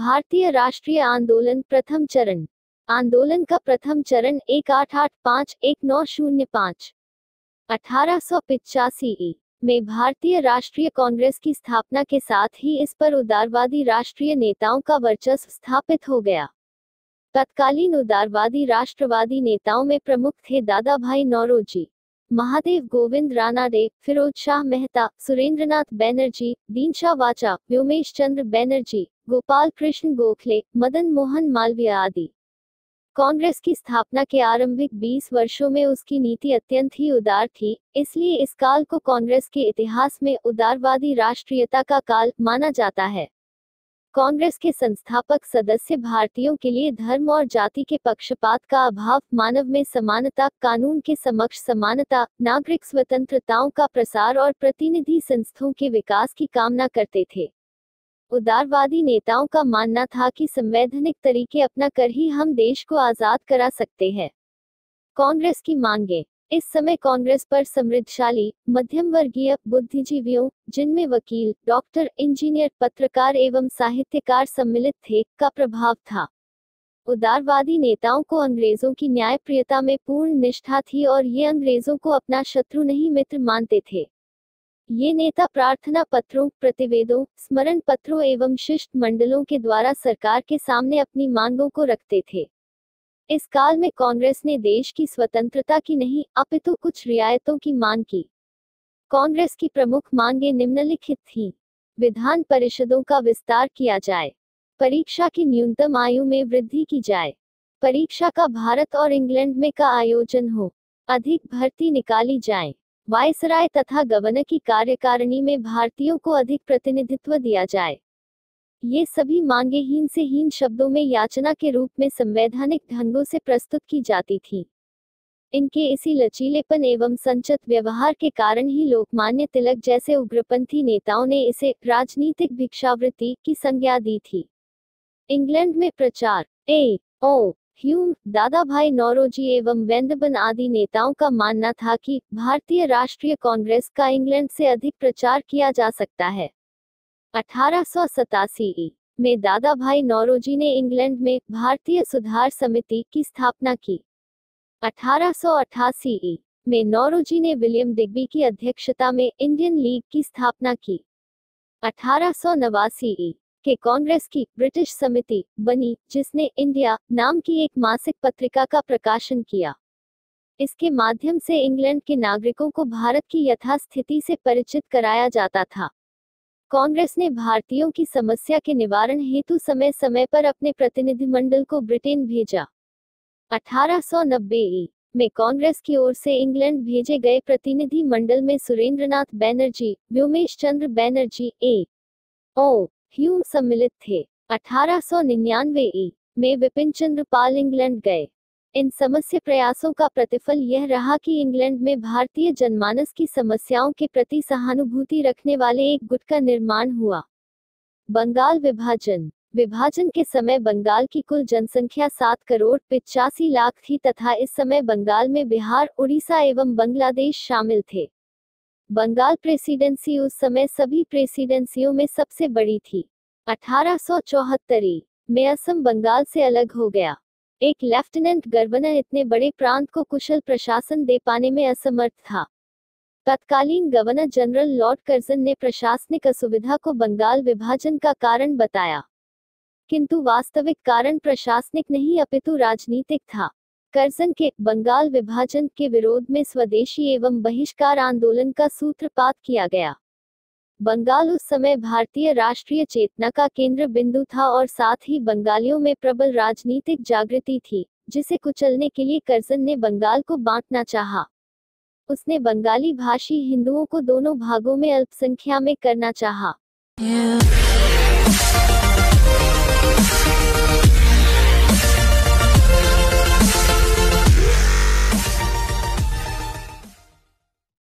भारतीय राष्ट्रीय आंदोलन प्रथम चरण। आंदोलन का प्रथम चरण 1885-1905। 1885 में भारतीय राष्ट्रीय कांग्रेस की स्थापना के साथ ही इस पर उदारवादी राष्ट्रीय नेताओं का वर्चस्व स्थापित हो गया। तत्कालीन उदारवादी राष्ट्रवादी नेताओं में प्रमुख थे दादा भाई नौरोजी, महादेव गोविंद रानाडे, फिरोज शाह मेहता, सुरेंद्रनाथ बैनर्जी, दीनशाह वाचा, व्योमेश चंद्र बैनर्जी, गोपाल कृष्ण गोखले, मदन मोहन मालवीय आदि। कांग्रेस की स्थापना के आरंभिक 20 वर्षों में उसकी नीति अत्यंत ही उदार थी, इसलिए इस काल को कांग्रेस के इतिहास में उदारवादी राष्ट्रीयता का काल माना जाता है। कांग्रेस के संस्थापक सदस्य भारतीयों के लिए धर्म और जाति के पक्षपात का अभाव, मानव में समानता, कानून के समक्ष समानता, नागरिक स्वतंत्रताओं का प्रसार और प्रतिनिधि संस्थाओं के विकास की कामना करते थे। उदारवादी नेताओं का मानना था कि संवैधानिक तरीके अपना कर ही हम देश को आजाद करा सकते हैं। कांग्रेस की मांगे। इस समय कांग्रेस पर समृद्धशाली, मध्यम वर्गीय, बुद्धिजीवियों, जिनमें वकील, डॉक्टर, इंजीनियर, पत्रकार एवं साहित्यकार सम्मिलित थे, का प्रभाव था। उदारवादी नेताओं को अंग्रेजों की न्यायप्रियता में पूर्ण निष्ठा थी और ये अंग्रेजों को अपना शत्रु नहीं मित्र मानते थे। ये नेता प्रार्थना पत्रों, प्रतिवेदों, स्मरण पत्रों एवं शिष्ट मंडलों के द्वारा सरकार के सामने अपनी मांगों को रखते थे। इस काल में कांग्रेस ने देश की स्वतंत्रता की नहीं, अपितु कुछ रियायतों की मांग की। कांग्रेस की प्रमुख मांगें निम्नलिखित थीं। विधान परिषदों का विस्तार किया जाए। परीक्षा की न्यूनतम आयु में वृद्धि की जाए। परीक्षा का भारत और इंग्लैंड में का आयोजन हो। अधिक भर्ती निकाली जाए। वायसराय तथा गवर्नर की कार्यकारिणी में भारतीयों को अधिक प्रतिनिधित्व दिया जाए। ये सभी मांगे हीन से हीन शब्दों में याचना के रूप में संवैधानिक ढंगों से प्रस्तुत की जाती थी। इनके इसी लचीलेपन एवं संचत व्यवहार के कारण ही लोकमान्य तिलक जैसे उग्रपंथी नेताओं ने इसे राजनीतिक भिक्षावृत्ति की संज्ञा दी थी। इंग्लैंड में प्रचार। ओ ह्यूम, दादा भाई नौरोजी एवं वेंदबन आदि नेताओं का मानना था कि भारतीय राष्ट्रीय कांग्रेस का इंग्लैंड से अधिक प्रचार किया जा सकता है। 1887 में दादा भाई नौरोजी ने इंग्लैंड में भारतीय सुधार समिति की स्थापना की। 1888 में नौरोजी ने विलियम डिग्बी की अध्यक्षता में इंडियन लीग की स्थापना की। 1889 के कांग्रेस की ब्रिटिश समिति बनी, जिसने इंडिया नाम की एक मासिक पत्रिका का प्रकाशन किया। इसके माध्यम से इंग्लैंड के नागरिकों को भारत की यथास्थिति से परिचित कराया जाता था। कांग्रेस ने भारतीयों की समस्या के निवारण हेतु समय समय पर अपने प्रतिनिधिमंडल को ब्रिटेन भेजा। 1890 में कांग्रेस की ओर से इंग्लैंड भेजे गए प्रतिनिधि मंडल में सुरेंद्रनाथ बैनर्जी, व्योमेश चंद्र बैनर्जी, ओ ह्यूम सम्मिलित थे। 1899 में विपिन चंद्र पाल इंग्लैंड गए। इन समस्त प्रयासों का प्रतिफल यह रहा कि इंग्लैंड में भारतीय जनमानस की समस्याओं के प्रति सहानुभूति रखने वाले एक गुट का निर्माण हुआ। बंगाल विभाजन। विभाजन के समय बंगाल की कुल जनसंख्या 7,85,00,000 थी तथा इस समय बंगाल में बिहार, उड़ीसा एवं बांग्लादेश शामिल थे। बंगाल प्रेसिडेंसी उस समय सभी प्रेसिडेंसियों में सबसे बड़ी थी। 1874 में असम बंगाल से अलग हो गया। एक लेफ्टिनेंट गवर्नर इतने बड़े प्रांत को कुशल प्रशासन दे पाने में असमर्थ था। तत्कालीन गवर्नर जनरल लॉर्ड कर्जन ने प्रशासनिक असुविधा को बंगाल विभाजन का कारण बताया, किंतु वास्तविक कारण प्रशासनिक नहीं अपितु राजनीतिक था। कर्जन के बंगाल विभाजन के विरोध में स्वदेशी एवं बहिष्कार आंदोलन का सूत्रपात किया गया। बंगाल उस समय भारतीय राष्ट्रीय चेतना का केंद्र बिंदु था और साथ ही बंगालियों में प्रबल राजनीतिक जागृति थी, जिसे कुचलने के लिए कर्जन ने बंगाल को बांटना चाहा। उसने बंगाली भाषी हिंदुओं को दोनों भागों में अल्पसंख्या में करना चाहा।